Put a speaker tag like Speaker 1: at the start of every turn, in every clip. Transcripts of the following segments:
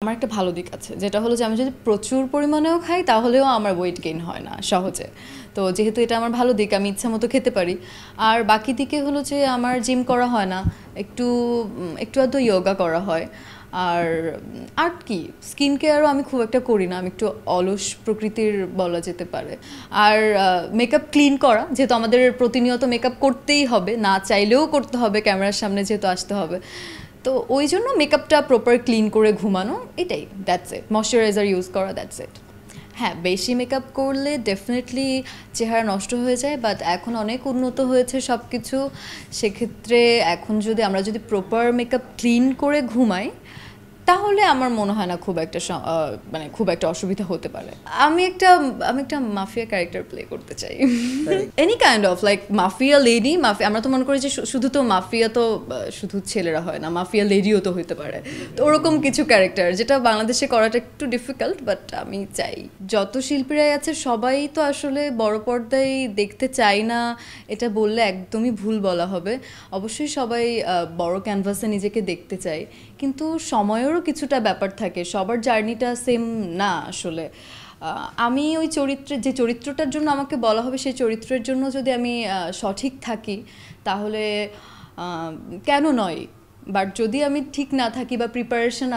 Speaker 1: আমার একটা ভালো দিক আছে, যেটা হলো যে আমি যদি প্রচুর পরিমাণেও খাই তাহলেও আমার ওয়েট গেইন হয় না সহজে। তো যেহেতু এটা আমার ভালো দিক, আমি ইচ্ছা মতো খেতে পারি। আর বাকি দিকে হলো যে আমার জিম করা হয় না, একটু একটু আধটু ইয়োগা করা হয়। আর আর কি, স্কিন কেয়ারও আমি খুব একটা করি না, আমি একটু অলস প্রকৃতির বলা যেতে পারে। আর মেকআপ ক্লিন করা, যেহেতু আমাদের প্রতিনিয়ত মেকআপ করতেই হবে, না চাইলেও করতে হবে, ক্যামেরার সামনে যেহেতু আসতে হবে, তো ওই জন্য মেকআপটা প্রপার ক্লিন করে ঘুমানো, এটাই, দ্যাটস ইট। ময়শ্চারাইজার ইউজ করা, দ্যাটস ইট। হ্যাঁ, বেশি মেকআপ করলে ডেফিনেটলি চেহারা নষ্ট হয়ে যায়, বাট এখন অনেক উন্নত হয়েছে সব কিছু। সেক্ষেত্রে এখন যদি আমরা প্রপার মেকআপ ক্লিন করে ঘুমাই, তাহলে আমার মনে হয় না মানে খুব একটা অসুবিধা হতে পারে। আমি একটা মাফিয়া ক্যারেক্টার প্লে করতে চাই, any kind of like mafia lady. আমরা তো মনে করি যে শুধু তো মাফিয়া তো শুধু ছেলেরা হয় না, মাফিয়া লেডিও তো হতে পারে। তো ওরকম কিছু ক্যারেক্টার, যেটা বাংলাদেশে করাটা একটু ডিফিকাল্ট, বাট আমি চাই। যত শিল্পীরাই আছে সবাই তো আসলে বড় পর্দায় দেখতে চাই না, এটা বললে একদমই ভুল বলা হবে। অবশ্যই সবাই বড় ক্যানভাসে নিজেকে দেখতে চায়, কিন্তু সময়েরও কিছুটা ব্যাপার থাকে, সবার জার্নিটা সেম না আসলে। আমি ওই যে চরিত্রটার জন্য আমাকে বলা হবে, সেই চরিত্রের জন্য যদি আমি সঠিক থাকি তাহলে কেন নয়, বাট যদি আমি ঠিক না থাকি বা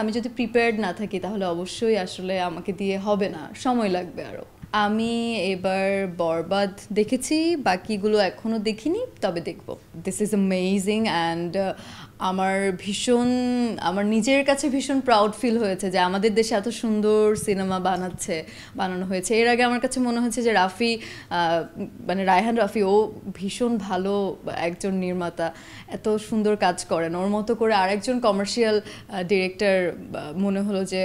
Speaker 1: আমি যদি প্রিপেয়ার্ড না থাকি, তাহলে অবশ্যই আসলে আমাকে দিয়ে হবে না, সময় লাগবে আরও। আমি এবার বরবাদ দেখেছি, বাকিগুলো এখনও দেখিনি, তবে দেখব। দিস ইজ অ্যামেজিং অ্যান্ড আমার নিজের কাছে ভীষণ প্রাউড ফিল হয়েছে যে আমাদের দেশে এত সুন্দর সিনেমা বানানো হয়েছে। এর আগে আমার কাছে মনে হয়েছে যে মানে রায়হান রাফি, ও ভীষণ ভালো একজন নির্মাতা, এত সুন্দর কাজ করেন। ওর মতো করে আরেকজন কমার্শিয়াল ডিরেক্টর মনে হলো যে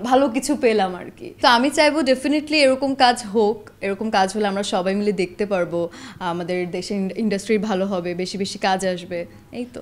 Speaker 1: ভালো কিছু পেলাম আর কি। তো আমি চাইবো ডেফিনেটলি এরকম কাজ হোক, এরকম কাজ হলে আমরা সবাই মিলে দেখতে পারবো, আমাদের দেশের ইন্ডাস্ট্রি ভালো হবে, বেশি বেশি কাজ আসবে, এই তো।